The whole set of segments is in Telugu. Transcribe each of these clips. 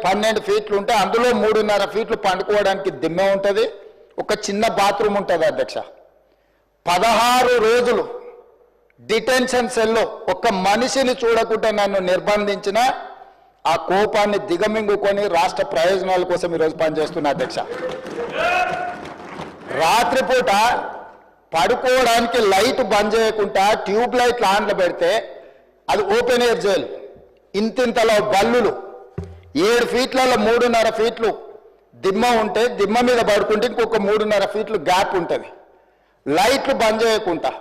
12 ఫీట్లు ఉంటే అందులో 3.5 ఫీట్లు పండుకోవడానికి దిమ్మె ఉంటుంది, ఒక చిన్న బాత్రూమ్ ఉంటుంది అధ్యక్ష. 16 రోజులు డిటెన్షన్ సెల్లో ఒక్క మనిషిని చూడకుండా నన్ను నిర్బంధించిన ఆ కోపాన్ని దిగమింగుకొని రాష్ట్ర ప్రయోజనాల కోసం ఈరోజు పనిచేస్తున్నా అధ్యక్ష. రాత్రిపూట పడుకోవడానికి లైట్ బంద్ చేయకుండా ట్యూబ్ లైట్లు ఆన్లో పెడితే అది ఓపెన్ ఎయిర్ జైలు. ఇంతింతలో బల్లులు 7 ఫీట్లలో 3.5 ఫీట్లు దిమ్మ ఉంటే దిమ్మ మీద పడుకుంటే ఇంకొక 3.5 ఫీట్లు గ్యాప్ ఉంటుంది. లైట్లు బంద్ చేయకుండా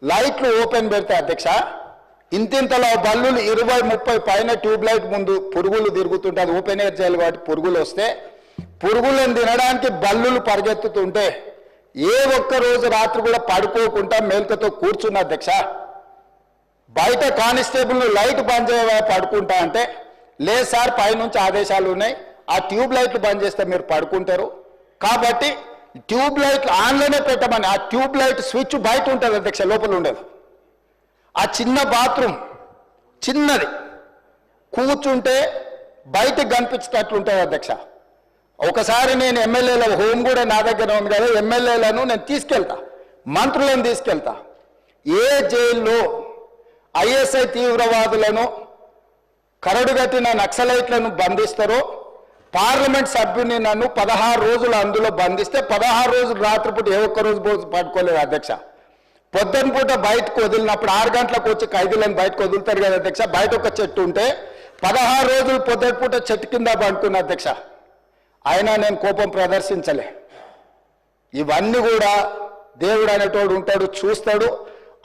లైట్లు ఓపెన్ పెడితే అధ్యక్ష ఇంతింతలో బల్లులు 20-30 పైన ట్యూబ్ లైట్ ముందు పురుగులు తిరుగుతుంటే అది ఓపెన్ ఎయిర్ జైలు కాబట్టి పురుగులు వస్తే పురుగులను తినడానికి బల్లులు పరిగెత్తుతుంటే ఏ ఒక్క రోజు రాత్రి కూడా పడుకోకుండా మేల్కతో కూర్చున్న అధ్యక్ష. బయట కానిస్టేబుల్ లైట్ బంద్ చేయవా పడుకుంటా అంటే లేదు సార్ పైనుంచి ఆదేశాలు ఉన్నాయి, ఆ ట్యూబ్ లైట్లు బంద్ చేస్తే మీరు పడుకుంటారు కాబట్టి ట్యూబ్ లైట్లు ఆన్లోనే పెట్టమని. ఆ ట్యూబ్ లైట్ స్విచ్ బయట ఉంటుంది అధ్యక్ష, లోపల ఉండదు. ఆ చిన్న బాత్రూమ్ చిన్నది కూర్చుంటే బయటకు కనిపించేటట్లుంటుంది అధ్యక్ష. ఒకసారి నేను ఎమ్మెల్యేల హోమ్ కూడా నా దగ్గర ఉంది కదా, ఎమ్మెల్యేలను నేను తీసుకెళ్తా, మంత్రులను తీసుకెళ్తా. ఏ జైల్లో ఐఎస్ఐ తీవ్రవాదులను కరడుగట్టిన నక్సలైట్లను బంధిస్తారో పార్లమెంట్ సభ్యుని నన్ను 16 రోజులు అందులో బంధిస్తే 16 రోజులు రాత్రిపూట ఏ ఒక్క రోజు పట్టుకోలేదు అధ్యక్ష. పొద్దున పూట బయటకు వదిలినప్పుడు 6 గంటలకు వచ్చి ఖైదీలను బయటకు వదులుతారు కదా అధ్యక్ష. బయట ఒక చెట్టు ఉంటే 16 రోజులు పొద్దున పూట చెట్టు కింద పండుకున్న అధ్యక్ష. అయినా నేను కోపం ప్రదర్శించలే. ఇవన్నీ కూడా దేవుడు అనేటోడు ఉంటాడు, చూస్తాడు,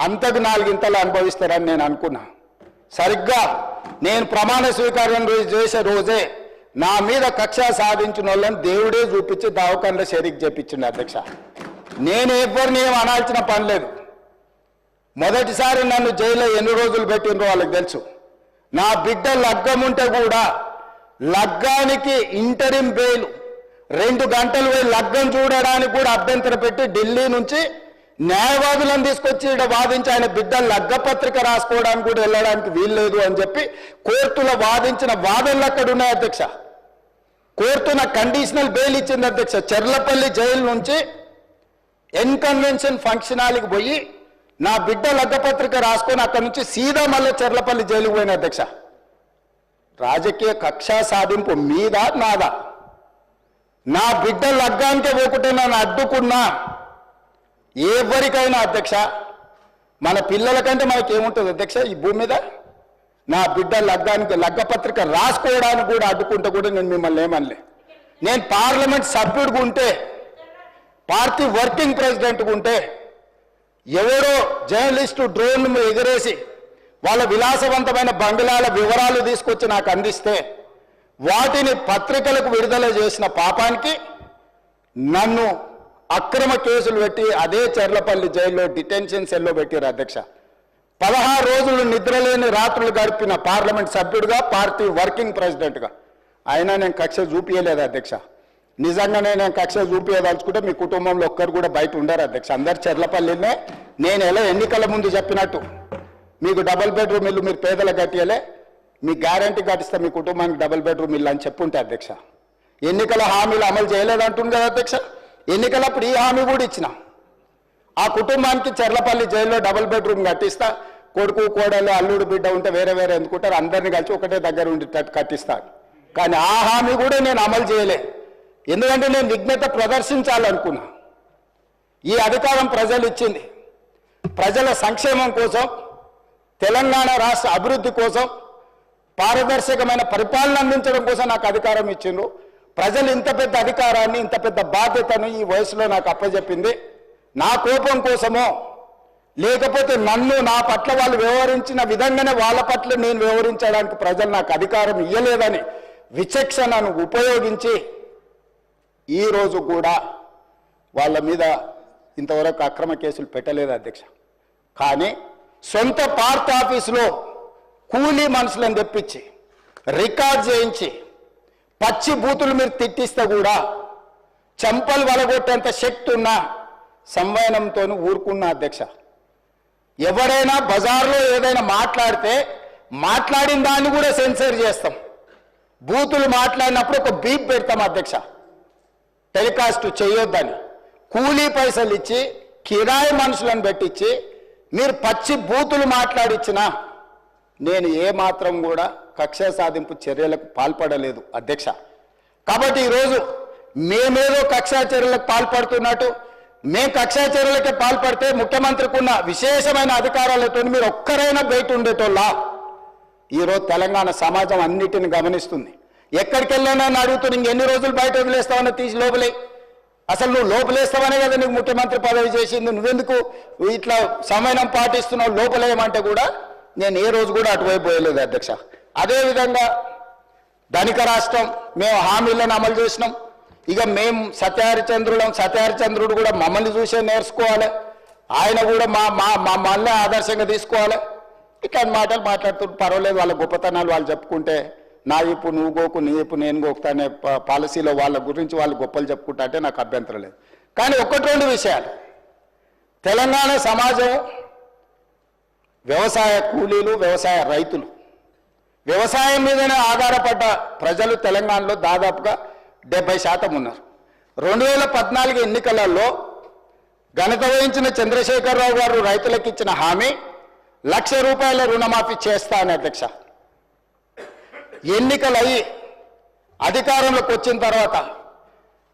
అంతకు 4 ఇంతలు అనుభవిస్తారని నేను అనుకున్నా. సరిగ్గా నేను ప్రమాణ స్వీకారం చేసే రోజే నా మీద కక్ష సాధించిన వాళ్ళని దేవుడే చూపించి దవాఖానలో షరీక్ చేపించింది అధ్యక్ష. నేను ఎవరిని ఏం అనాల్సిన పని లేదు. మొదటిసారి నన్ను జైల్లో ఎన్ని రోజులు పెట్టినరో వాళ్ళకి తెలుసు. నా బిడ్డ లగ్గం ఉంటే కూడా లగ్గానికి ఇంటరిం బెయిల్ 2 గంటలు పోయి లగ్గం చూడడానికి కూడా అభ్యంతరం పెట్టి ఢిల్లీ నుంచి న్యాయవాదులను తీసుకొచ్చి ఇక్కడ వాదించి ఆయన బిడ్డ లగ్గపత్రిక రాసుకోవడానికి కూడా వెళ్ళడానికి వీల్లేదు అని చెప్పి కోర్టులో వాదించిన వాదనలు అక్కడ ఉన్నాయి అధ్యక్ష. కోర్టు నాకు కండిషనల్ బెయిల్ ఇచ్చింది అధ్యక్ష. చెర్లపల్లి జైలు నుంచి ఎన్కన్వెన్షన్ ఫంక్షన్ హాల్కి పోయి నా బిడ్డ లగ్గపత్రిక రాసుకొని అక్కడి నుంచి సీదా మళ్ళీ చెర్లపల్లి జైలుకి పోయిన అధ్యక్ష. రాజకీయ కక్ష సాధింపు మీద నాదా? నా బిడ్డ లగ్గానికే పోకుంటే నన్ను అడ్డుకున్నా ఎవరికైనా అధ్యక్ష, మన పిల్లల కంటే మనకేముంటుంది అధ్యక్ష ఈ భూమి మీద? నా బిడ్డ లగ్గానికి లగ్గపత్రిక రాసుకోవడానికి కూడా అడ్డుకుంటే కూడా నేను మిమ్మల్ని ఏమనలే. నేను పార్లమెంట్ సభ్యుడిగా ఉంటే, పార్టీ వర్కింగ్ ప్రెసిడెంట్గా ఉంటే ఎవరో జర్నలిస్టు డ్రోన్ ఎగరేసి వాళ్ళ విలాసవంతమైన బంగ్లాల వివరాలు తీసుకొచ్చి నాకు అందిస్తే వాటిని పత్రికలకు విడుదల చేసిన పాపానికి నన్ను అక్రమ కేసులు పెట్టి అదే చెర్లపల్లి జైల్లో డిటెన్షన్ సెల్లో పెట్టారు అధ్యక్ష. 16 రోజులు నిద్రలేని రాత్రులు గడిపిన పార్లమెంట్ సభ్యుడిగా, పార్టీ వర్కింగ్ ప్రెసిడెంట్గా అయినా నేను కక్ష చూపించలేదు అధ్యక్ష. నిజంగానే నేను కక్ష చూపించదలుచుకుంటే మీ కుటుంబంలో ఒక్కరు కూడా బయట ఉండరు అధ్యక్ష. అందరు చెర్లపల్లినే. నేను ఎలా ఎన్నికల ముందు చెప్పినట్టు మీకు డబుల్ బెడ్రూమ్ ఇల్లు మీరు పేదలకు కట్టియలే, మీ గ్యారంటీ కట్టిస్తే మీ కుటుంబానికి డబుల్ బెడ్రూమ్ ఇల్లు అని చెప్పుంటే అధ్యక్ష. ఎన్నికల హామీలు అమలు చేయలేదంటుంది కదా అధ్యక్ష. ఎన్నికలప్పుడు ఈ హామీ కూడా ఇచ్చిన. ఆ కుటుంబానికి చెర్లపల్లి జైల్లో డబుల్ బెడ్రూమ్ కట్టిస్తా, కొడుకు కోడలు అల్లుడు బిడ్డ ఉంటే వేరే వేరే ఎందుకుంటారు, అందరినీ కలిసి ఒకటే దగ్గర ఉండేటట్టు కట్టిస్తాను. కానీ ఆ హామీ కూడా నేను అమలు చేయలే. ఎందుకంటే నేను విఘ్నత ప్రదర్శించాలనుకున్నా. ఈ అధికారం ప్రజలు ఇచ్చింది ప్రజల సంక్షేమం కోసం, తెలంగాణ రాష్ట్ర అభివృద్ధి కోసం, పారదర్శకమైన పరిపాలన అందించడం కోసం నాకు అధికారం ఇచ్చిండ్రు. ప్రజలు ఇంత పెద్ద అధికారాన్ని, ఇంత పెద్ద బాధ్యతను ఈ వయసులో నాకు అప్పచెప్పింది నా కోపం కోసమో లేకపోతే నన్ను నా పట్ల వాళ్ళు వ్యవహరించిన విధంగానే వాళ్ళ పట్ల నేను వ్యవహరించడానికి ప్రజలు నాకు అధికారం ఇవ్వలేదని విచక్షణను ఉపయోగించి ఈరోజు కూడా వాళ్ళ మీద ఇంతవరకు అక్రమ కేసులు పెట్టలేదు అధ్యక్ష. కానీ సొంత పార్టీ ఆఫీసులో కూలీ మనుషులను తెప్పించి రికార్డ్ చేయించి పచ్చి బూతులు మీరు తిట్టిస్తే కూడా చంపలు వలగొట్టేంత శక్తి ఉన్న సంవయనంతో ఊరుకున్న అధ్యక్ష. ఎవరైనా బజార్లో ఏదైనా మాట్లాడితే మాట్లాడిన దాన్ని కూడా సెన్సర్ చేస్తాం. బూతులు మాట్లాడినప్పుడు ఒక బీప్ పెడతాం అధ్యక్ష, టెలికాస్ట్ చేయొద్దని. కూలీ పైసలు ఇచ్చి కిరాయి మనుషులను పెట్టించి మీరు పచ్చి బూతులు మాట్లాడిచ్చినా నేను ఏమాత్రం కూడా కక్ష సాధింపు చర్యలకు పాల్పడలేదు అధ్యక్ష. కాబట్టి ఈరోజు మేమేదో కక్షా చర్యలకు పాల్పడుతున్నట్టు, మేము కక్షా చర్యలకే పాల్పడితే ముఖ్యమంత్రికి ఉన్న విశేషమైన అధికారాలతో మీరు ఒక్కరైనా బయట ఉండేటోళ్ళ? ఈరోజు తెలంగాణ సమాజం అన్నిటిని గమనిస్తుంది. ఎక్కడికి వెళ్ళానని అడుగుతున్నా, ఇంకెన్ని రోజులు బయట వదిలేస్తావని తీసి లోపలే. అసలు నువ్వు లోపలేస్తావనే కదా నీకు ముఖ్యమంత్రి పదవి చేసింది, నువ్వెందుకు ఇట్లా సమయం పాటిస్తున్నావు లోపలేయమంటే కూడా నేను ఏ రోజు కూడా అటువైపు పోయలేదు అధ్యక్ష. అదేవిధంగా ధనిక రాష్ట్రం, మేము హామీలను అమలు చేసినాం. ఇక మేము సత్యహరిచంద్రుడు కూడా మమ్మల్ని చూసే నేర్చుకోవాలి, ఆయన కూడా మళ్ళీ ఆదర్శంగా తీసుకోవాలి. ఇట్లాంటి మాటలు మాట్లాడుతుంటే పర్వాలేదు, వాళ్ళ గొప్పతనాలు వాళ్ళు చెప్పుకుంటే, నా ఇప్పు నువ్వు గోకు, నీ ఇప్పు నేను గోకుతా అనే పాలసీలో వాళ్ళ గురించి వాళ్ళు గొప్పలు చెప్పుకుంటా అంటే నాకు అభ్యంతరం లేదు. కానీ ఒకటి రెండు విషయాలు, తెలంగాణ సమాజం వ్యవసాయ కూలీలు, వ్యవసాయ రైతులు, వ్యవసాయం మీదనే ఆధారపడ్డ ప్రజలు తెలంగాణలో దాదాపుగా 70% ఉన్నారు. 2014 ఎన్నికలలో ఘనత వహించిన చంద్రశేఖరరావు గారు రైతులకు ఇచ్చిన హామీ ₹1,00,000 రుణమాఫీ చేస్తా అని అధ్యక్ష. ఎన్నికలయ్యి అధికారంలోకి వచ్చిన తర్వాత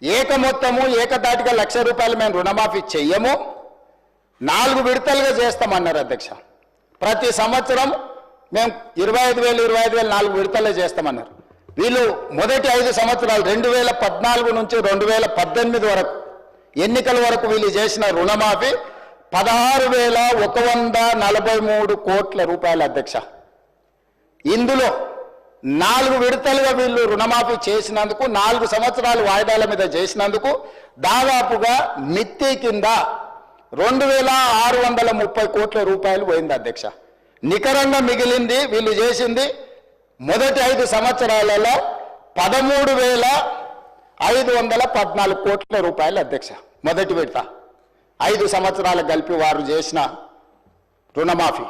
ఏకదాటిగా ₹1,00,000 మేము రుణమాఫీ చెయ్యము, 4 విడతలుగా చేస్తామన్నారు అధ్యక్ష. ప్రతి సంవత్సరం మేము 25,000 4 విడతలే చేస్తామన్నారు. వీళ్ళు మొదటి 5 సంవత్సరాలు 2014 నుంచి 2018 వరకు ఎన్నికల వరకు వీళ్ళు చేసిన రుణమాఫీ ₹16,143 కోట్ల అధ్యక్ష. ఇందులో 4 విడతలుగా వీళ్ళు రుణమాఫీ చేసినందుకు, 4 సంవత్సరాలు వాయిదాల మీద చేసినందుకు దాదాపుగా మిత్తి కింద ₹2,630 కోట్ల పోయింది అధ్యక్ష. నికరంగా మిగిలింది వీళ్ళు చేసింది మొదటి 5 సంవత్సరాలలో ₹13,514 కోట్ల అధ్యక్ష. మొదటి విడత 5 సంవత్సరాలు కలిపి వారు చేసిన రుణమాఫీ.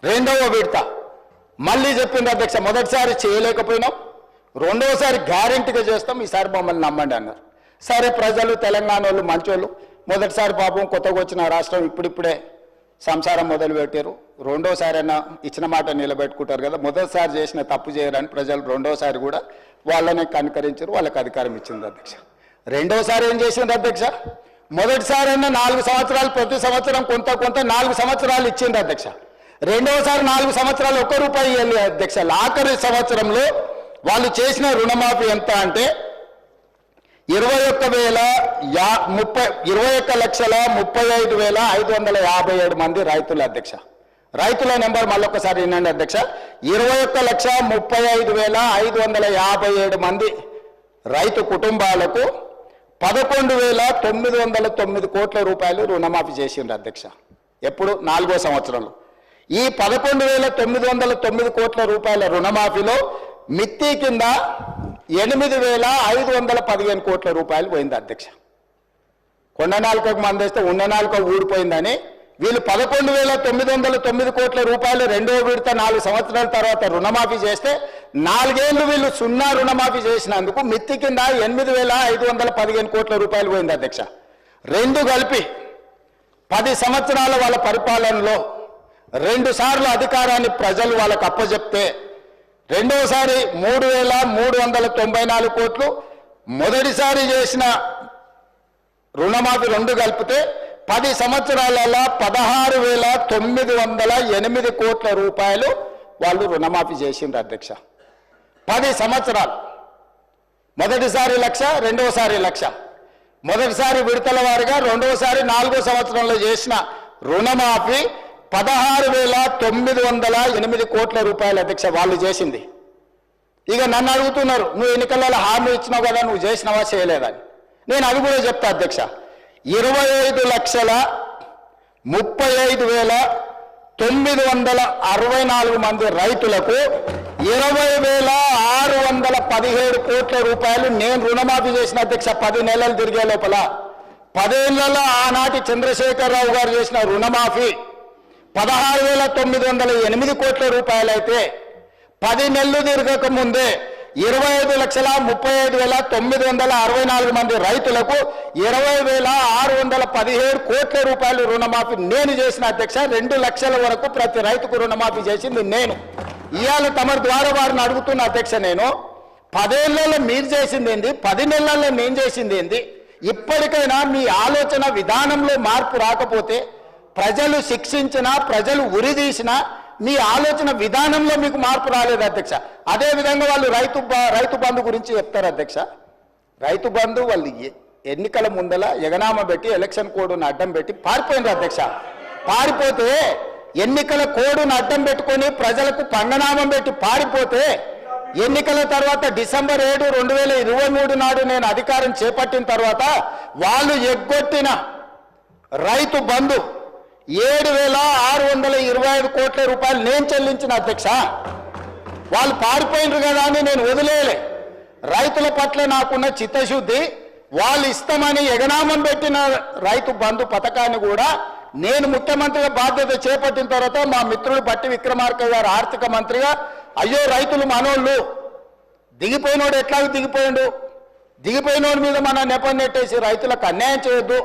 రెండవ విడత మళ్ళీ చెప్పింది అధ్యక్ష, మొదటిసారి చేయలేకపోయినాం, రెండవసారి గ్యారెంటీగా చేస్తాం, ఈసారి మమ్మల్ని నమ్మండి అన్నారు. సరే, ప్రజలు తెలంగాణ వాళ్ళు మంచోళ్ళు, మొదటిసారి పాపం కొత్తగా వచ్చిన రాష్ట్రం ఇప్పుడిప్పుడే సంసారం మొదలు పెట్టారు, రెండోసారి అయినా ఇచ్చిన మాట నిలబెట్టుకుంటారు కదా, మొదటిసారి చేసిన తప్పు చేయరని ప్రజలు రెండోసారి కూడా వాళ్ళని కనుకరించారు, వాళ్ళకి అధికారం ఇచ్చింది అధ్యక్ష. రెండోసారి ఏం చేసింది అధ్యక్ష, మొదటిసారి అయినా 4 సంవత్సరాలు ప్రతి సంవత్సరం కొంత 4 సంవత్సరాలు ఇచ్చింది అధ్యక్ష. రెండవసారి 4 సంవత్సరాలు ₹1 ఇవ్వాలి అధ్యక్ష. ఆఖరి సంవత్సరంలో వాళ్ళు చేసిన రుణమాఫీ ఎంత అంటే 21,35,557 మంది రైతులు అధ్యక్ష. రైతుల నెంబర్ మళ్ళొకసారి వినండి అధ్యక్ష, 21,35,557 మంది రైతు కుటుంబాలకు ₹11,909 కోట్ల రుణమాఫీ చేసిండ్రు అధ్యక్ష. ఎప్పుడు? 4వ సంవత్సరంలో. ఈ ₹11,909 కోట్ల రుణమాఫీలో మిత్తి కింద ₹8,515 కోట్ల పోయింది అధ్యక్ష. కొండ నాలుకకు మందేస్తే ఉన్న నాలుక ఊడిపోయిందని వీళ్ళు ₹11,909 కోట్ల రెండో విడత 4 సంవత్సరాల తర్వాత రుణమాఫీ చేస్తే 4 ఏళ్ళు వీళ్ళు 0 రుణమాఫీ చేసినందుకు మిత్తి కింద ₹8,515 కోట్ల పోయింది అధ్యక్ష. రెండు కలిపి 10 సంవత్సరాల వాళ్ళ పరిపాలనలో 2 సార్లు అధికారాన్ని ప్రజలు వాళ్ళకు అప్పచెప్తే రెండోసారి 3,394 కోట్లు, మొదటిసారి చేసిన రుణమాఫీ 2 కలిపితే 10 సంవత్సరాలలో 16,908 కోట్ల వాళ్ళు రుణమాఫీ చేసిండ్రు అధ్యక్ష. 10 సంవత్సరాలు, మొదటిసారి 1,00,000, రెండోసారి 1,00,000, మొదటిసారి విడతల వారిగా, రెండోసారి 4వ సంవత్సరంలో చేసిన రుణమాఫీ 16,908 కోట్ల అధ్యక్ష వాళ్ళు చేసింది. ఇక నన్ను అడుగుతున్నారు, నువ్వు ఎన్నికలలో హామీ ఇచ్చినావు కదా, నువ్వు చేసినావా చేయలేదని. నేను అది కూడా చెప్తా అధ్యక్ష. 25,35,964 మంది రైతులకు 20,617 కోట్ల నేను రుణమాఫీ చేసిన అధ్యక్ష. 10 నెలలు తిరిగే లోపల 10 ఏళ్లలో ఆనాటి చంద్రశేఖరరావు గారు చేసిన రుణమాఫీ 16,908 కోట్ల అయితే 10 నెలలు తిరగక ముందే 25,35,964 మంది రైతులకు 20,617 కోట్ల రూపాయలు రుణమాఫీ నేను చేసిన అధ్యక్ష. 2 లక్షల వరకు ప్రతి రైతుకు రుణమాఫీ చేసింది నేను. ఇవాళ తమ ద్వారా వారిని అడుగుతున్న అధ్యక్ష, నేను 10 ఏళ్లలో మీరు చేసింది ఏంది, 10 నెలల్లో నేను చేసింది ఏంది? ఇప్పటికైనా మీ ఆలోచన విధానంలో మార్పు రాకపోతే ప్రజలు శిక్షించినా ప్రజలు ఉరిదీసినా మీ ఆలోచన విధానంలో మీకు మార్పు రాలేదు అధ్యక్ష. అదేవిధంగా వాళ్ళు రైతు బంధు గురించి చెప్తారు అధ్యక్ష. రైతు బంధు వాళ్ళు ఎన్నికల ముందల ఎగనామ పెట్టి ఎలక్షన్ కోడ్ను అడ్డం పెట్టి పారిపోయినారు అధ్యక్ష. పారిపోతే ఎన్నికల కోడ్ను అడ్డం పెట్టుకొని ప్రజలకు పంగనామం పెట్టి పారిపోతే ఎన్నికల తర్వాత డిసెంబర్ 7, 2023 నాడు నేను అధికారం చేపట్టిన తర్వాత వాళ్ళు ఎగ్గొట్టిన రైతు బంధు 7,625 కోట్ల రూపాయలు నేను చెల్లించిన అధ్యక్ష. వాళ్ళు పారిపోయినరు కదా అని నేను వదిలేయలే. రైతుల పట్ల నాకున్న చిత్తశుద్ధి, వాళ్ళు ఇస్తామని ఎగనామం పెట్టిన రైతు బంధు పథకాన్ని కూడా నేను ముఖ్యమంత్రిగా బాధ్యత చేపట్టిన తర్వాత మా మిత్రుడు బట్టి విక్రమార్క గారు ఆర్థిక మంత్రిగా, అయ్యో రైతులు మనోళ్ళు, దిగిపోయినోడు ఎట్లాగో దిగిపోయినోడి మీద మన నెపం నెట్టేసి రైతులకు అన్యాయం చేయొద్దు,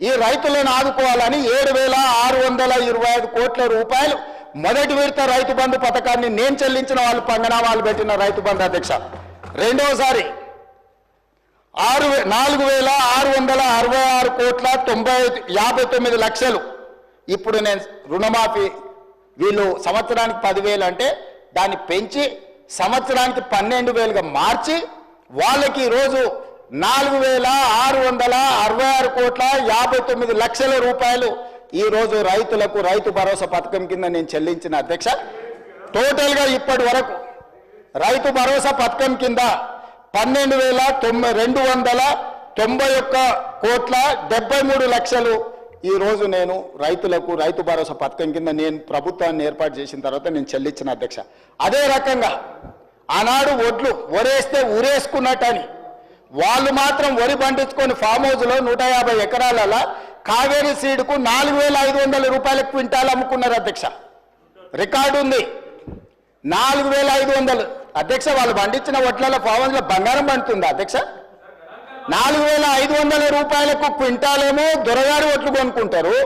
ఈ రైతులను ఆదుకోవాలని 7,625 కోట్ల రూపాయలు మొదటి విడత రైతు బంధు పథకాన్ని నేను చెల్లించిన వాళ్ళు పంగనామాలు పెట్టిన రైతు బంధు అధ్యక్ష. రెండవసారి 4,666 కోట్ల 59 లక్షలు ఇప్పుడు నేను రుణమాఫీ, వీళ్ళు సంవత్సరానికి 10,000 అంటే దాన్ని పెంచి సంవత్సరానికి 12,000గా మార్చి వాళ్ళకి ఈరోజు 4,666 కోట్ల 59 లక్షల రూపాయలు ఈరోజు రైతులకు రైతు భరోసా పథకం కింద నేను చెల్లించిన అధ్యక్ష. టోటల్గా ఇప్పటి వరకు రైతు భరోసా పథకం కింద 12,291 కోట్ల 73 లక్షలు ఈరోజు నేను రైతులకు రైతు భరోసా పథకం కింద నేను ప్రభుత్వాన్ని ఏర్పాటు చేసిన తర్వాత నేను చెల్లించిన అధ్యక్ష. అదే రకంగా ఆనాడు వరేస్తే ఊరేసుకున్నట్టని వాళ్ళు మాత్రం వరి పండించుకొని ఫామ్ హౌస్లో 150 ఎకరాల కావేరీ సీడ్కు 4,500 రూపాయల క్వింటాల్ అమ్ముకున్నారు అధ్యక్ష. రికార్డు ఉంది. 4,500 అధ్యక్ష. వాళ్ళు పండించిన వడ్ల ఫామ్ హౌస్లో బంగారం పండుతుంది అధ్యక్ష. 4,500 రూపాయలకు క్వింటాలేమో దొరగారి ఒట్లు కొనుక్కుంటారు.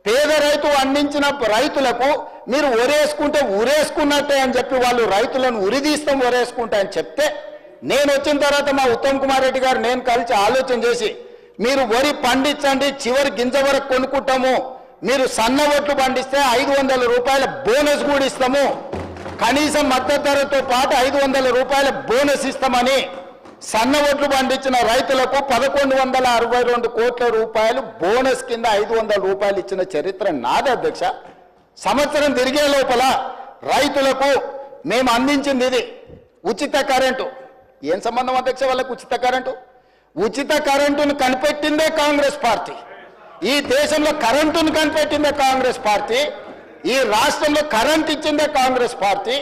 పేద రైతు అందించిన రైతులకు మీరు ఒరేసుకుంటే ఊరేసుకున్నట్టే అని చెప్పి వాళ్ళు రైతులను ఉరిదీస్తాం ఒరేసుకుంటా అని చెప్తే, నేను వచ్చిన తర్వాత మా ఉత్తమ్ కుమార్ రెడ్డి గారు నేను కలిసి ఆలోచన చేసి, మీరు వరి పండించండి, చివరి గింజ వరకు కొనుక్కుంటాము, మీరు సన్న ఒట్లు పండిస్తే 500 రూపాయల బోనస్ కూడా ఇస్తాము, కనీసం మద్దతు ధరతో పాటు 500 రూపాయల బోనస్ ఇస్తామని సన్న ఒట్లు పండించిన రైతులకు 1,162 కోట్ల రూపాయలు బోనస్ కింద 500 రూపాయలు ఇచ్చిన చరిత్ర నాది అధ్యక్ష. సంవత్సరం తిరిగే లోపల రైతులకు మేము అందించింది ఇది ఉచిత కరెంటు. ఏం సంబంధం అధ్యక్ష వాళ్ళకు ఉచిత కరెంటు? ఉచిత కరెంటును కనిపెట్టిందే కాంగ్రెస్ పార్టీ. ఈ దేశంలో కరెంటును కనిపెట్టిందే కాంగ్రెస్ పార్టీ. ఈ రాష్ట్రంలో కరెంట్ ఇచ్చిందే కాంగ్రెస్ పార్టీ.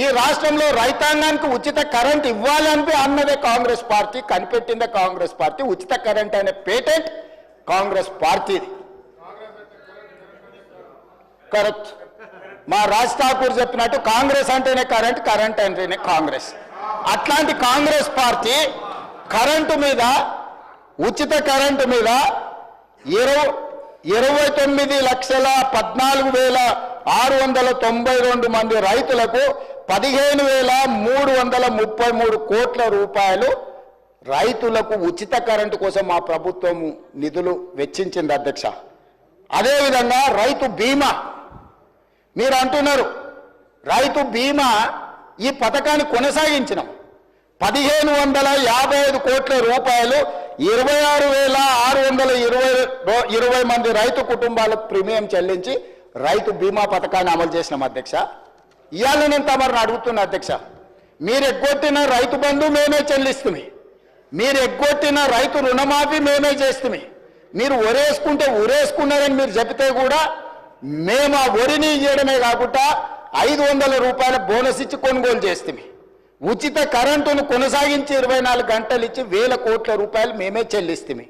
ఈ రాష్ట్రంలో రైతాంగానికి ఉచిత కరెంట్ ఇవ్వాలని అన్నదే కాంగ్రెస్ పార్టీ. కనిపెట్టిందే కాంగ్రెస్ పార్టీ. ఉచిత కరెంట్ అనే పేటెంట్ కాంగ్రెస్ పార్టీది. కరెక్ట్. మా రాజ్ ఠాకూర్ చెప్పినట్టు కాంగ్రెస్ అంటేనే కరెంట్, కరెంట్ అంటేనే కాంగ్రెస్. అట్లాంటి కాంగ్రెస్ పార్టీ కరెంటు మీద, ఉచిత కరెంటు మీద 29,14,692 మంది రైతులకు 15,333 కోట్ల రూపాయలు రైతులకు ఉచిత కరెంటు కోసం మా ప్రభుత్వం నిధులు వెచ్చించింది అధ్యక్ష. అదేవిధంగా రైతు బీమా, మీరు అంటున్నారు రైతు బీమా ఈ పథకాన్ని కొనసాగించినాం. 1,555 కోట్ల రూపాయలు 26,620 మంది రైతు కుటుంబాలకు ప్రీమియం చెల్లించి రైతు బీమా పథకాన్ని అమలు చేసినాం అధ్యక్ష. ఇవాళ నేను తమరిని అడుగుతున్నా అధ్యక్ష, మీరు ఎగ్గొట్టిన రైతు బంధు మేమే చెల్లిస్తుమి, మీరు ఎగ్గొట్టిన రైతు రుణమాఫీ మేమే చేస్తుమి, మీరు ఒరేసుకుంటే ఊరేసుకున్నారని మీరు చెబితే కూడా మేము ఆ వరిని ఇవ్వడమే కాకుండా 500 రూపాయల బోనస్ ఇచ్చి కొనుగోలు చేస్తుమి. ఉచిత కరెంటును కొనసాగించి 24 గంటలు ఇచ్చి 1,000 కోట్ల రూపాయలు మేమే చెల్లిస్తుమి.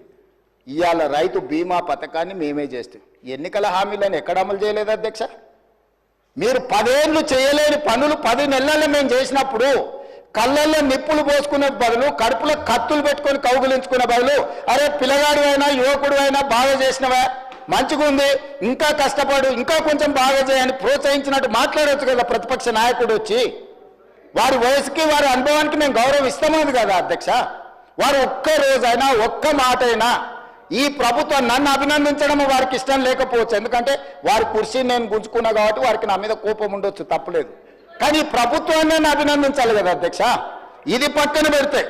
ఇవాళ రైతు బీమా పథకాన్ని మేమే చేస్తాం. ఎన్నికల హామీలను ఎక్కడ అమలు చేయలేదు అధ్యక్ష? మీరు 10 ఏళ్ళు చేయలేని పనులు 10 నెలల్లో మేము చేసినప్పుడు కళ్ళల్లో నిప్పులు పోసుకునే బదులు కడుపులో కత్తులు పెట్టుకొని కౌగులించుకునే బదులు అరే పిల్లగాడు అయినా యువకుడు అయినా బాగా చేసినవా, మంచిగా ఉంది, ఇంకా కష్టపడు, ఇంకా కొంచెం బాగా చేయని ప్రోత్సహించినట్టు మాట్లాడవచ్చు కదా ప్రతిపక్ష నాయకుడు వచ్చి. వారి వయసుకి వారి అనుభవానికి మేము గౌరవం ఇస్తామని కదా అధ్యక్ష. వారు ఒక్క రోజైనా ఒక్క మాట అయినా ఈ ప్రభుత్వం నన్ను అభినందించడం వారికి ఇష్టం లేకపోవచ్చు, ఎందుకంటే వారి కుర్చీని నేను గుంజుకున్నా కాబట్టి వారికి నా మీద కోపం ఉండొచ్చు, తప్పలేదు. కానీ ప్రభుత్వాన్ని నేను అభినందించాలి కదా అధ్యక్ష. ఇది పక్కన పెడితే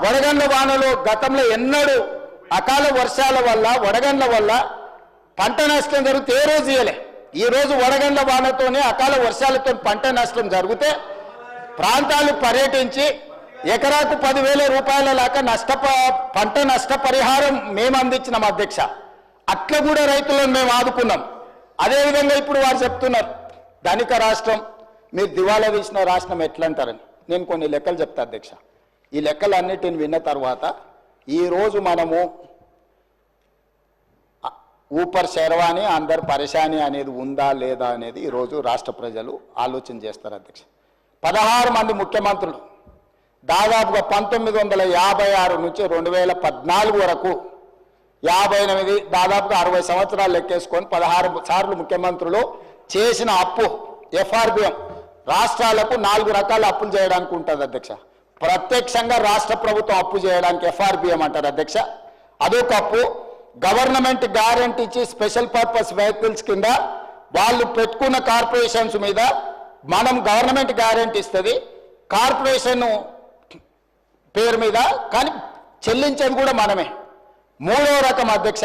వడగండ్ల వానలు గతంలో ఎన్నడూ అకాల వర్షాల వల్ల వడగండ్ల వల్ల పంట నష్టం జరిగితే ఏ రోజు ఇయ్యలే. ఈ రోజు వడగండ్ల వానతోనే అకాల వర్షాలతో పంట నష్టం జరిగితే ప్రాంతాలు పర్యటించి ఎకరాకు 10,000 రూపాయల లాగా పంట నష్టపరిహారం మేము అందించినాం అధ్యక్ష. అట్లా కూడా రైతులను మేము ఆదుకున్నాం. అదేవిధంగా ఇప్పుడు వారు చెప్తున్నారు ధనిక రాష్ట్రం, మీరు దివాలా తీసిన రాష్ట్రం ఎట్లా అంటారని. నేను కొన్ని లెక్కలు చెప్తా అధ్యక్ష. ఈ లెక్కలన్నిటిని విన్న తర్వాత ఈరోజు మనము ఊపర్ శర్వాణి అందరు పరేషాని అనేది ఉందా లేదా అనేది ఈరోజు రాష్ట్ర ప్రజలు ఆలోచన చేస్తారు అధ్యక్ష. 16 మంది ముఖ్యమంత్రులు దాదాపుగా 1956 నుంచి 2014 వరకు 58 దాదాపుగా 60 సంవత్సరాలు లెక్కేసుకొని 16 సార్లు ముఖ్యమంత్రులు చేసిన అప్పు ఎఫ్ఆర్బిఎం రాష్ట్రాలకు 4 రకాల అప్పులు చేయడానికి ఉంటుంది అధ్యక్ష. ప్రత్యక్షంగా రాష్ట్ర ప్రభుత్వం అప్పు చేయడానికి ఎఫ్ఆర్బిఎం అంటారు అధ్యక్ష. అదొక అప్పు. గవర్నమెంట్ గ్యారెంటీ ఇచ్చి స్పెషల్ పర్పస్ వెహికల్స్ కింద వాళ్ళు పెట్టుకున్న కార్పొరేషన్స్ మీద మనం గవర్నమెంట్ గ్యారెంటీ ఇస్తుంది కార్పొరేషన్ పేరు మీద, కానీ చెల్లించేది కూడా మనమే. 3వ రకం అధ్యక్ష,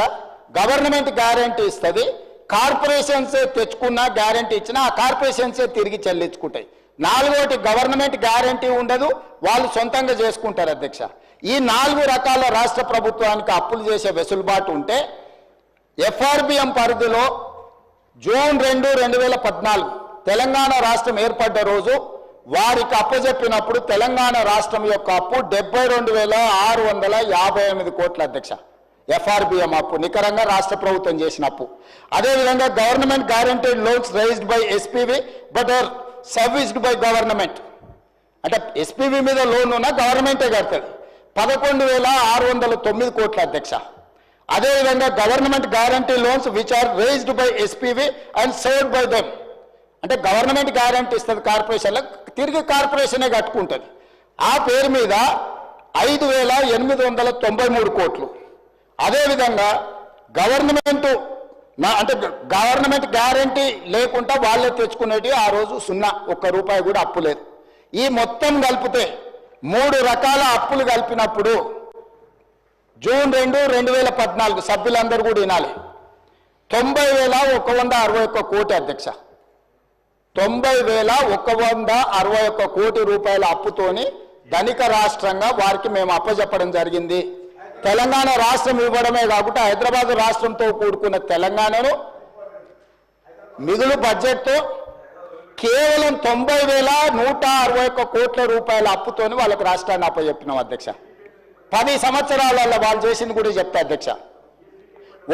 గవర్నమెంట్ గ్యారెంటీ ఇస్తుంది, కార్పొరేషన్సే తెచ్చుకున్న గ్యారెంటీ ఇచ్చినా ఆ కార్పొరేషన్సే తిరిగి చెల్లించుకుంటాయి. 4వది గవర్నమెంట్ గ్యారెంటీ ఉండదు, వాళ్ళు సొంతంగా చేసుకుంటారు అధ్యక్ష. ఈ 4 రకాల రాష్ట్ర ప్రభుత్వానికి అప్పులు చేసే వెసులుబాటు ఉంటే ఎఫ్ఆర్బిఎం పరిధిలో జూన్ 2, 2014 తెలంగాణ రాష్ట్రం ఏర్పడ్డ రోజు వారికి అప్పచెప్పినప్పుడు తెలంగాణ రాష్ట్రం యొక్క అప్పు 72,658 కోట్ల అధ్యక్ష. ఎఫ్ఆర్బిఎం అప్పు నికరంగా రాష్ట్ర ప్రభుత్వం చేసిన అప్పు. అదేవిధంగా government guaranteed loans raised by SPV but are serviced by government, అంటే ఎస్పీవి మీద లోన్ ఉన్నా గవర్నమెంటే కడుతుంది, 11,609 కోట్ల అధ్యక్ష. అదేవిధంగా government guarantee loans which are raised by SPV and served by them, అంటే గవర్నమెంట్ గ్యారంటీ ఇస్తుంది కార్పొరేషన్లకు, తిరిగి కార్పొరేషనే కట్టుకుంటుంది. ఆ పేరు మీద 5,893 కోట్లు. అదేవిధంగా గవర్నమెంట్ గ్యారంటీ లేకుండా వాళ్ళే తెచ్చుకునేవి ఆ రోజు 0, 1 రూపాయి కూడా అప్పు లేదు. ఈ మొత్తం కలిపితే 3 రకాల అప్పులు కలిపినప్పుడు జూన్ 2, 2014 సభ్యులందరూ కూడా వినాలి, 90,161 కోటి అధ్యక్ష. 90,161 కోటి రూపాయల అప్పుతోని ధనిక రాష్ట్రంగా వారికి మేము అప్పచెప్పడం జరిగింది. తెలంగాణ రాష్ట్రం ఇవ్వడమే కాకుండా హైదరాబాద్ రాష్ట్రంతో కూడుకున్న తెలంగాణను మిగులు బడ్జెట్తో కేవలం 90,161 కోట్ల రూపాయల అప్పుతోని వాళ్ళకి రాష్ట్రాన్ని అప్పచెప్పినాం అధ్యక్ష. 10 సంవత్సరాలలో వాళ్ళు చేసింది కూడా చెప్తా అధ్యక్ష.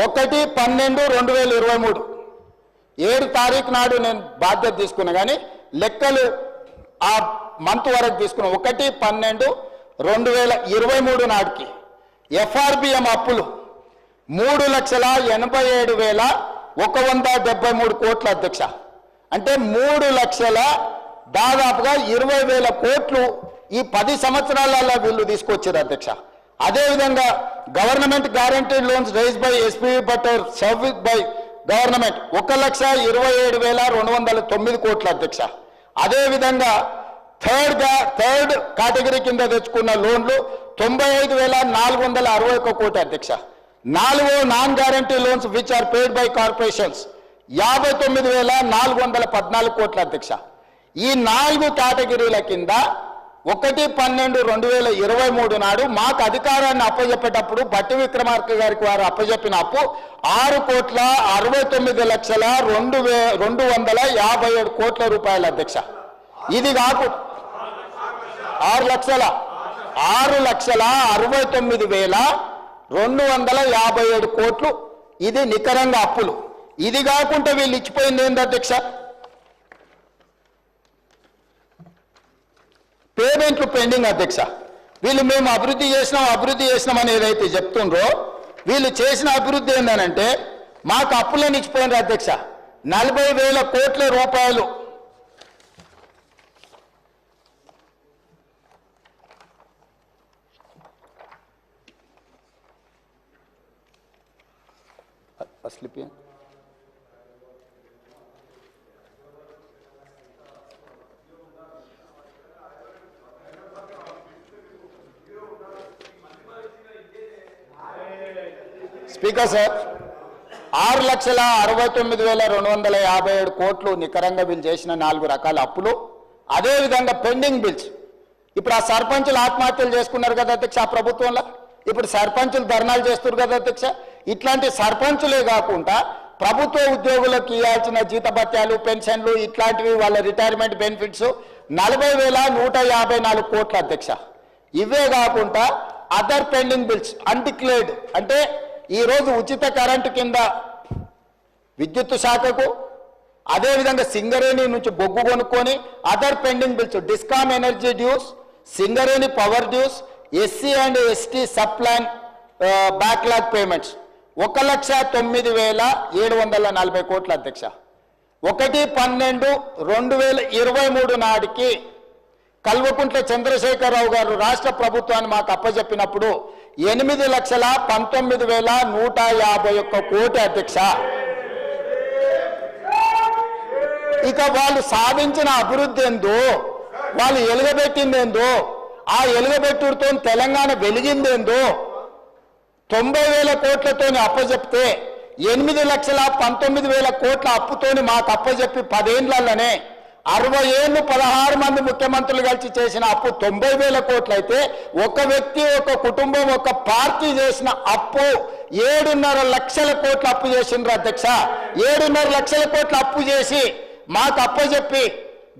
1/12/2023 7 తారీఖు నాడు నేను బాధ్యత తీసుకున్నా, కానీ లెక్కలు ఆ మంత్ వరకు తీసుకున్నాం. 1/12/2023 నాటికి ఎఫ్ఆర్బిఎం అప్పులు 3,87,173 కోట్ల అధ్యక్ష. అంటే 3 లక్షల దాదాపుగా 20,000 కోట్లు ఈ 10 సంవత్సరాలలో వీళ్ళు తీసుకొచ్చారు అధ్యక్ష. అదేవిధంగా government guaranteed loans raise by SPV but service by government 1,27,209 కోట్ల అధ్యక్ష. అదేవిధంగా థర్డ్ కేటగిరీ కింద తెచ్చుకున్న లోన్లు 95,461 కోటి అధ్యక్ష. 4వ non guarantee loans which are paid by corporations 59,414 కోట్ల అధ్యక్ష. ఈ 4 కేటగిరీల కింద 1/12/2023 నాడు మాకు అధికారాన్ని అప్పచెప్పేటప్పుడు బట్టి విక్రమార్క గారికి వారు అప్పచెప్పిన అప్పు 6,69,257 కోట్ల రూపాయలు అధ్యక్ష. ఇది కాకుండా 6,69,257 కోట్లు ఇది నికరంగా అప్పులు. ఇది కాకుండా వీళ్ళు ఇచ్చిపోయింది ఏంది అధ్యక్ష? పేమెంట్లు పెండింగ్ అధ్యక్ష. వీళ్ళు మేము అభివృద్ధి చేసినామని ఏదైతే చెప్తుండ్రో వీళ్ళు చేసిన అభివృద్ధి ఏంటనంటే మాకు అప్పులను ఇచ్చిపోయినారు అధ్యక్ష. 40,000 కోట్ల రూపాయలు స్లిప్ స్పీకర్ సార్ 6,69,257 కోట్లు నికరంగా వీళ్ళు చేసిన 4 రకాల అప్పులు, అదేవిధంగా పెండింగ్ బిల్స్. ఇప్పుడు ఆ సర్పంచులు ఆత్మహత్యలు చేసుకున్నారు కదా అధ్యక్ష ఆ ప్రభుత్వంలో. ఇప్పుడు సర్పంచులు ధర్నాలు చేస్తున్నారు కదా అధ్యక్ష. ఇట్లాంటి సర్పంచులే కాకుండా ప్రభుత్వ ఉద్యోగులకు ఇవ్వాల్సిన జీతభత్యాలు, పెన్షన్లు, ఇట్లాంటివి వాళ్ళ రిటైర్మెంట్ బెనిఫిట్స్ 40,154 కోట్ల అధ్యక్ష. ఇవే కాకుండా అదర్ పెండింగ్ బిల్స్ అన్డిక్లేర్డ్, అంటే ఈరోజు ఉచిత కరెంటు కింద విద్యుత్ శాఖకు, అదేవిధంగా సింగరేణి నుంచి బొగ్గు కొనుక్కొని other pending bills, discom energy dues, Singareni power dues, SC and ST subplan backlog payments 1,09,740 కోట్ల అధ్యక్ష. 1/12/2023 నాటికి కల్వకుంట్ల చంద్రశేఖరరావు గారు రాష్ట్ర ప్రభుత్వాన్ని మాకు అప్పచెప్పినప్పుడు 8,19,151 కోటి అధ్యక్ష. ఇక వాళ్ళు సాధించిన అభివృద్ధి ఏందో, వాళ్ళు ఎలుగబెట్టిందేందో, ఆ ఎలుగబెట్టుతో తెలంగాణ వెలిగిందేందో 90,000 కోట్లతో అప్పచెప్తే 8,19,000 కోట్ల అప్పుతోని మాకు అప్పచెప్పి 10 ఏళ్లనే 60 ఏళ్ళు 16 మంది ముఖ్యమంత్రులు కలిసి చేసిన అప్పు 90,000 కోట్లు అయితే ఒక వ్యక్తి, ఒక కుటుంబం, ఒక పార్టీ చేసిన అప్పు 7.5 లక్షల కోట్ల అప్పు చేసిండ్రు అధ్యక్ష. 7.5 లక్షల కోట్ల అప్పు చేసి మాకు అప్పచెప్పి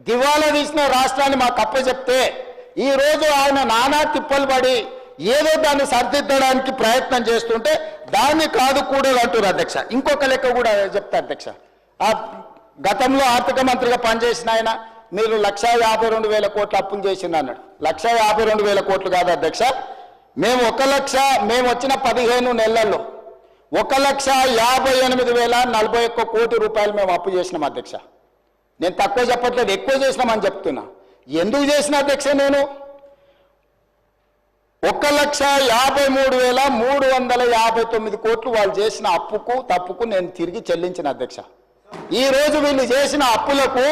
దివాలా తీసిన రాష్ట్రాన్ని మాకు అప్పచెప్తే ఈ రోజు ఆయన నానా తిప్పలు పడి ఏదో దాన్ని సరిదిద్దడానికి ప్రయత్నం చేస్తుంటే దాన్ని కాదు కూడా అంటారు అధ్యక్ష. ఇంకొక లెక్క కూడా చెప్తా అధ్యక్ష. గతంలో ఆర్థిక మంత్రిగా పనిచేసిన ఆయన మీరు 1,52,000 కోట్ల అప్పులు చేసింది అన్నాడు. 1,52,000 కోట్లు కాదు అధ్యక్ష. మేము మేము వచ్చిన 15 నెలల్లో 1,58,041 కోటి రూపాయలు మేము అప్పు చేసినాం అధ్యక్ష. నేను తక్కువ చెప్పట్లేదు, ఎక్కువ చేసినామని చెప్తున్నా. ఎందుకు చేసిన అధ్యక్ష? నేను 1,53,359 కోట్లు వాళ్ళు చేసిన అప్పుకు తప్పుకు నేను తిరిగి చెల్లించిన అధ్యక్ష. ఈ రోజు వీళ్ళు చేసిన అప్పులకు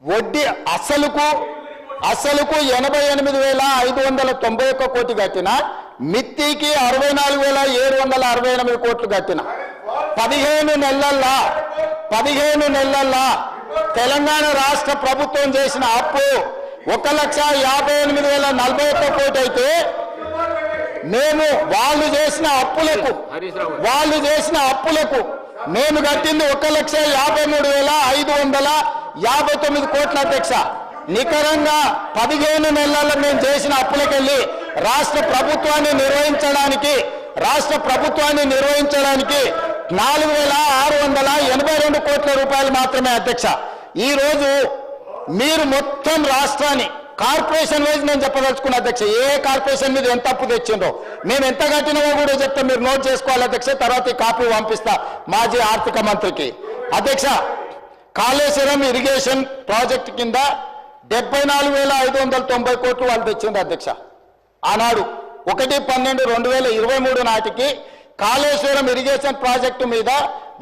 వడ్డీ అసలుకు 88,591 కోటి కట్టిన, మిత్తికి 64,768 కోట్లు కట్టిన 15 నెలల్లో తెలంగాణ రాష్ట్ర ప్రభుత్వం చేసిన అప్పు 1,58,041 కోటి అయితే మేము వాళ్ళు చేసిన అప్పులకు మేము కట్టింది 1,53,559 కోట్ల అధ్యక్ష. నికరంగా 15 నెలల్లో మేము చేసిన అప్పులకెళ్ళి రాష్ట్ర ప్రభుత్వాన్ని నిర్వహించడానికి 4,682 కోట్ల రూపాయలు మాత్రమే అధ్యక్ష. ఈ రోజు మీరు మొత్తం రాష్ట్రాన్ని కార్పొరేషన్ వైజ్ నేను చెప్పదలుచుకున్న అధ్యక్ష, ఏ కార్పొరేషన్ మీద ఎంత అప్పు తెచ్చిండ్రో మేము ఎంత కట్టినామో కూడా చెప్తే మీరు నోట్ చేసుకోవాలి అధ్యక్ష. తర్వాత ఈ కాపీ పంపిస్తా మాజీ ఆర్థిక మంత్రికి. అధ్యక్ష, కాళేశ్వరం ఇరిగేషన్ ప్రాజెక్టు కింద 74,590 కోట్లు వాళ్ళు తెచ్చిండ్రు అధ్యక్ష. ఆనాడు 1/12/2023 నాటికి కాళేశ్వరం ఇరిగేషన్ ప్రాజెక్టు మీద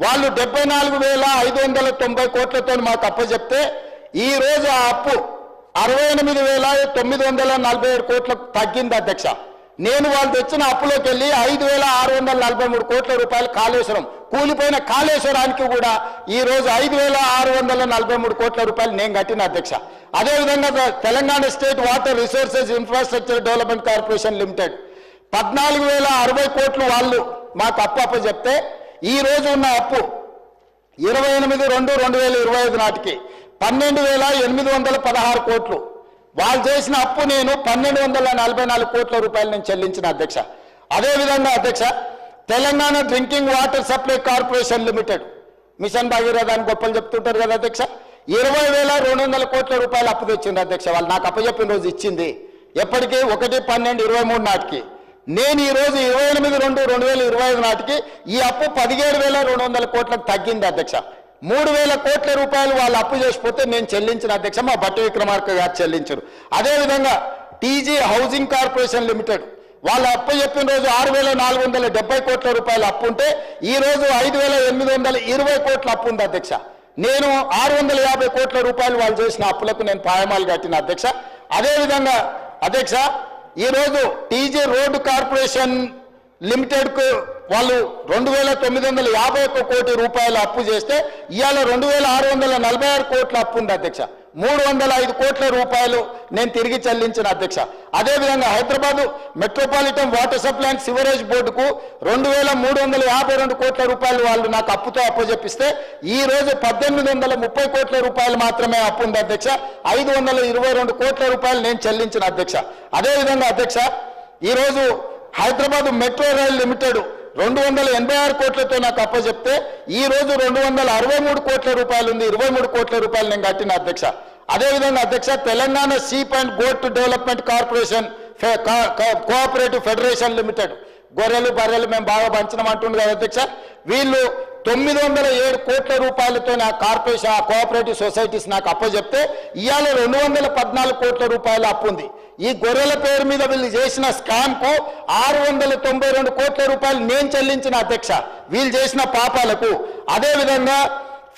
వాళ్ళు 74,590 కోట్లతో మాకు అప్పచెప్తే ఈ రోజు ఆ అప్పు 68,947 కోట్లకు తగ్గింది అధ్యక్ష. నేను వాళ్ళు తెచ్చిన అప్పులోకి వెళ్ళి 5,643 కోట్ల రూపాయలు కాళేశ్వరం కూలిపోయిన కాళేశ్వరానికి కూడా ఈ రోజు 5,643 కోట్ల రూపాయలు నేను కట్టిన అధ్యక్ష. అదేవిధంగా Telangana state water resources infrastructure development corporation limited 14,060 కోట్లు వాళ్ళు మాకు అప్పు చెప్తే ఈ రోజు ఉన్న అప్పు 28/2/2025 నాటికి 12,816 కోట్లు. వాళ్ళు చేసిన అప్పు నేను 1,244 కోట్ల రూపాయలు నేను చెల్లించిన అధ్యక్ష. అదేవిధంగా అధ్యక్ష, Telangana drinking water supply corporation limited mission Bhagiratha అని గొప్పలు చెప్తుంటారు కదా అధ్యక్ష. 20,200 కోట్ల రూపాయలు అప్పు తెచ్చింది అధ్యక్ష. వాళ్ళు నాకు అప్పచెప్పిన రోజు ఇచ్చింది ఎప్పటికీ 1/12/23 నాటికి. నేను ఈ రోజు 28/2/2025 నాటికి ఈ అప్పు 17,200 కోట్లకు తగ్గింది అధ్యక్ష. 3,000 కోట్ల రూపాయలు వాళ్ళు అప్పు చేసిపోతే నేను చెల్లించిన అధ్యక్ష, మా భట్టి విక్రమార్క గారు చెల్లించరు. అదేవిధంగా టీజీ హౌసింగ్ కార్పొరేషన్ లిమిటెడ్ వాళ్ళు అప్పు చెప్పిన రోజు 6,470 కోట్ల రూపాయలు అప్పు ఉంటే ఈ రోజు 5,820 కోట్ల అప్పు ఉంది అధ్యక్ష. నేను 650 కోట్ల రూపాయలు వాళ్ళు చేసిన అప్పులకు నేను పాయమాలు కట్టిన అధ్యక్ష. అదేవిధంగా అధ్యక్ష ఈరోజు టీజీ రోడ్డు కార్పొరేషన్ లిమిటెడ్కు వాళ్ళు 2,951 కోటి రూపాయలు అప్పు చేస్తే ఇవాళ 2,646 కోట్ల అప్పు ఉంది అధ్యక్ష. 305 కోట్ల రూపాయలు నేను తిరిగి చెల్లించిన అధ్యక్ష. అదేవిధంగా Hyderabad metropolitan water supply and sewerage బోర్డుకు 2,352 కోట్ల రూపాయలు వాళ్ళు నాకు అప్పుతో అప్పచెప్పిస్తే ఈ రోజు 1,830 కోట్ల రూపాయలు మాత్రమే అప్పు ఉంది అధ్యక్ష. 522 కోట్ల రూపాయలు నేను చెల్లించిన అధ్యక్ష. అదేవిధంగా అధ్యక్ష ఈరోజు హైదరాబాద్ మెట్రో రైల్ లిమిటెడ్ 286 కోట్లతో నాకు అప్పచెప్తే ఈ రోజు 263 కోట్ల రూపాయలు ఉంది. 23 కోట్ల రూపాయలు నేను కట్టిన అధ్యక్ష. అదేవిధంగా అధ్యక్ష Telangana sheep and goat development corporation cooperative federation limited గొర్రెలు బర్రెలు మేము బాగా పంచడం అంటుంది కదా అధ్యక్ష. వీళ్ళు 907 కోట్ల రూపాయలతో నా కార్పొరేషన్ కోఆపరేటివ్ సొసైటీస్ నాకు అప్పచెప్తే ఇవాళ 214 కోట్ల రూపాయల అప్పు ఉంది. ఈ గొర్రెల పేరు మీద వీళ్ళు చేసిన స్కామ్ కు 692 కోట్ల రూపాయలు నేను చెల్లించిన అధ్యక్ష వీళ్ళు చేసిన పాపాలకు. అదేవిధంగా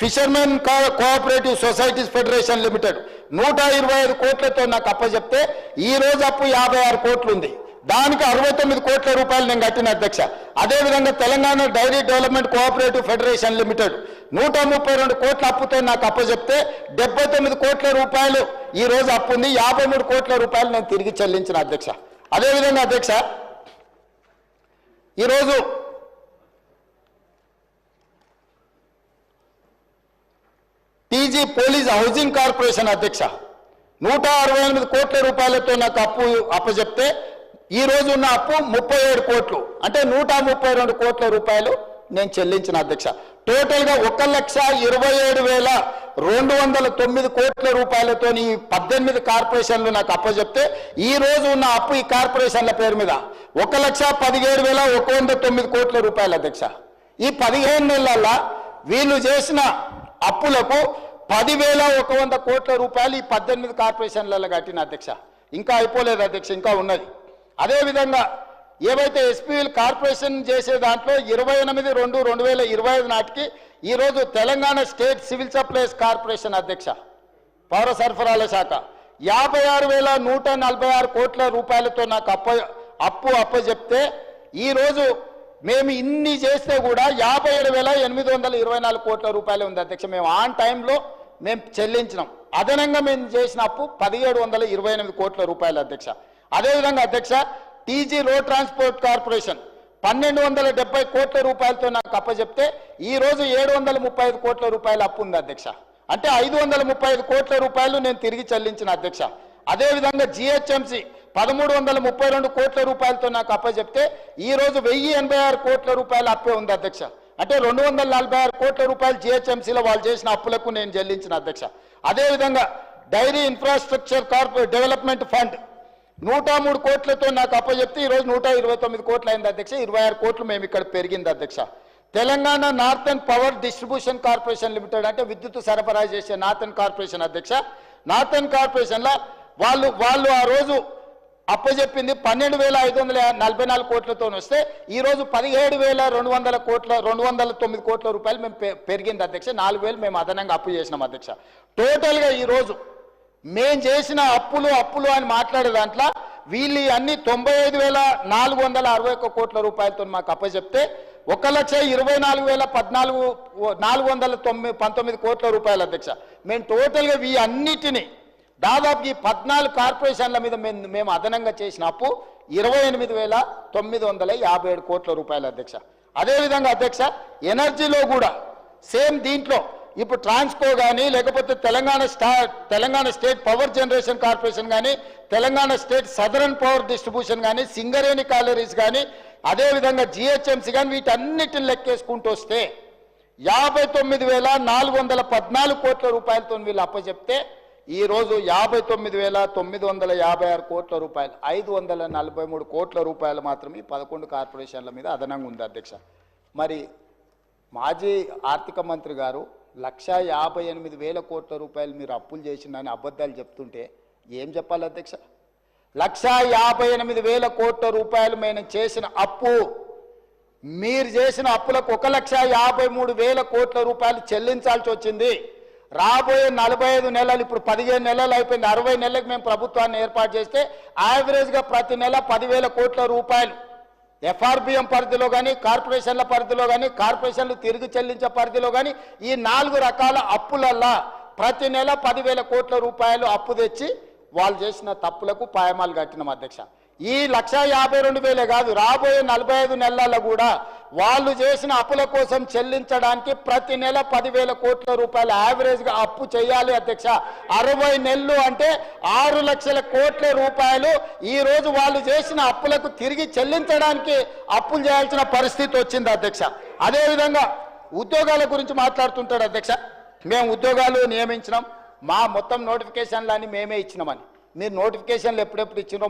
fishermen cooperative societies federation limited 125 కోట్లతో నాకు అప్పచెప్తే ఈ రోజు అప్పు 56 కోట్లు ఉంది. దానికి 69 కోట్ల రూపాయలు నేను కట్టిన అధ్యక్ష. అదేవిధంగా Telangana dairy development cooperative federation limited 132 కోట్ల అప్పుతో నాకు అప్పచెప్తే 79 కోట్ల రూపాయలు ఈ రోజు అప్పు ఉంది. 53 కోట్ల రూపాయలు నేను తిరిగి చెల్లించిన అధ్యక్ష. అదేవిధంగా అధ్యక్ష ఈరోజు టీజీ పోలీస్ హౌసింగ్ కార్పొరేషన్ అధ్యక్ష 168 కోట్ల రూపాయలతో నాకు అప్పు అప్పచెప్తే ఈ రోజు ఉన్న అప్పు 37 కోట్లు అంటే 132 కోట్ల రూపాయలు నేను చెల్లించిన అధ్యక్ష. టోటల్ గా 1,27,209 కోట్ల రూపాయలతో ఈ 18 కార్పొరేషన్లు నాకు అప్పచెప్తే ఈ రోజు ఉన్న అప్పు ఈ కార్పొరేషన్ల పేరు మీద 1,17,109 కోట్ల రూపాయలు అధ్యక్ష. ఈ 15 నెలల వీళ్ళు చేసిన అప్పులకు 10,100 కోట్ల రూపాయలు ఈ 18 కార్పొరేషన్లలో కట్టిన అధ్యక్ష. ఇంకా అయిపోలేదు అధ్యక్ష, ఇంకా ఉన్నది. అదేవిధంగా ఏవైతే ఎస్పీఎల్ కార్పొరేషన్ చేసే దాంట్లో 28/2/2025 నాటికి ఈరోజు Telangana state civil supplies corporation అధ్యక్ష పౌర సరఫరాల శాఖ 56,146 కోట్ల రూపాయలతో నాకు అప్పచెప్తే ఈరోజు మేము ఇన్ని చేస్తే కూడా 57,824 కోట్ల రూపాయలు ఉంది అధ్యక్ష. మేము ఆన్ టైంలో మేము చెల్లించినాం. అదనంగా మేము చేసిన అప్పు 1,728 కోట్ల రూపాయలు అధ్యక్ష. అదేవిధంగా అధ్యక్ష టీజీ రోడ్ ట్రాన్స్పోర్ట్ కార్పొరేషన్ 1,270 కోట్ల రూపాయలతో నాకు అప్పచెప్తే ఈ రోజు 735 కోట్ల రూపాయల అప్పు ఉంది అధ్యక్ష. అంటే 535 కోట్ల రూపాయలు నేను తిరిగి చెల్లించిన అధ్యక్ష. అదేవిధంగా జిహెచ్ఎంసి 1,332 కోట్ల రూపాయలతో నాకు అప్పచెప్తే ఈ రోజు 1,086 కోట్ల రూపాయల అప్పే ఉంది అధ్యక్ష. అంటే 246 కోట్ల రూపాయలు జిహెచ్ఎంసీలో వాళ్ళు చేసిన అప్పులకు నేను చెల్లించిన అధ్యక్ష. అదేవిధంగా డైరీ ఇన్ఫ్రాస్ట్రక్చర్ డెవలప్మెంట్ ఫండ్ 103 కోట్లతో నాకు అప్పచెప్తే ఈరోజు 129 కోట్లు అయింది అధ్యక్ష. 26 కోట్లు మేము ఇక్కడ పెరిగింది అధ్యక్ష. Telangana northern power distribution corporation limited అంటే విద్యుత్ సరఫరా చేసే నార్థన్ కార్పొరేషన్ అధ్యక్ష. నార్థన్ కార్పొరేషన్లో వాళ్ళు ఆ రోజు అప్పచెప్పింది 12,544 కోట్లతో వస్తే ఈ రోజు 17,209 కోట్ల రూపాయలు మేము పెరిగింది అధ్యక్ష. 4,000 మేము అదనంగా అప్పు చేసినాం అధ్యక్ష. టోటల్గా ఈరోజు మేము చేసిన అప్పులు అని మాట్లాడే దాంట్లో వీళ్ళు అన్ని 95,461 కోట్ల రూపాయలతో మాకు అప్పచెప్తే 1,24,419 కోట్ల రూపాయలు అధ్యక్ష. మేము టోటల్గా ఈ అన్నిటినీ దాదాపు ఈ 14 కార్పొరేషన్ల మీద మేము అదనంగా చేసిన అప్పు 28,957 కోట్ల రూపాయలు అధ్యక్ష. అదేవిధంగా అధ్యక్ష ఎనర్జీలో కూడా సేమ్ దీంట్లో ఇప్పుడు ట్రాన్స్కో కానీ లేకపోతే Telangana state power generation corporation కానీ Telangana state southern power distribution కానీ సింగరేణి కాలరీస్ కానీ అదేవిధంగా జిహెచ్ఎంసీ కానీ వీటన్నిటిని లెక్కేసుకుంటూ వస్తే 59,414 కోట్ల రూపాయలతో వీళ్ళు అప్పచెప్తే ఈరోజు 59,956 కోట్ల రూపాయలు 543 కోట్ల రూపాయలు మాత్రమే 11 కార్పొరేషన్ల మీద అదనంగా ఉంది అధ్యక్ష. మరి మాజీ ఆర్థిక మంత్రి గారు 1,58,000 కోట్ల రూపాయలు మీరు అప్పులు చేసిందని అబద్ధాలు చెప్తుంటే ఏం చెప్పాలి అధ్యక్ష? 1,58,000 కోట్ల రూపాయలు మేము చేసిన అప్పు, మీరు చేసిన అప్పులకు 1,53,000 కోట్ల రూపాయలు చెల్లించాల్సి వచ్చింది. రాబోయే 45 నెలలు, ఇప్పుడు 15 నెలలు అయిపోయింది, 60 నెలలకు మేము ప్రభుత్వాన్ని ఏర్పాటు చేస్తే యావరేజ్గా ప్రతి నెల 10,000 కోట్ల రూపాయలు ఎఫ్ఆర్బిఎం పరిధిలో కానీ, కార్పొరేషన్ల పరిధిలో కానీ, కార్పొరేషన్లు తిరిగి చెల్లించే పరిధిలో కానీ ఈ 4 రకాల అప్పులల్లా ప్రతి నెల 10,000 కోట్ల రూపాయలు అప్పు తెచ్చి వాళ్ళు చేసిన తప్పులకు పాయమాలు కట్టినాం అధ్యక్ష. ఈ 1,52,000 కాదు, రాబోయే 45 నెలల్లో కూడా వాళ్ళు చేసిన అప్పుల కోసం చెల్లించడానికి ప్రతి నెల 10,000 కోట్ల రూపాయలు యావరేజ్గా అప్పు చేయాలి అధ్యక్ష. 60 నెలలు అంటే 6 లక్షల కోట్ల రూపాయలు ఈ రోజు వాళ్ళు చేసిన అప్పులకు తిరిగి చెల్లించడానికి అప్పులు చేయాల్సిన పరిస్థితి వచ్చింది అధ్యక్ష. అదేవిధంగా ఉద్యోగాల గురించి మాట్లాడుతుంటాడు అధ్యక్ష. మేము ఉద్యోగాలు నియమించినాం, మా మొత్తం నోటిఫికేషన్లన్నీ మేమే ఇచ్చినామని. మీరు నోటిఫికేషన్లు ఎప్పుడెప్పుడు ఇచ్చినారో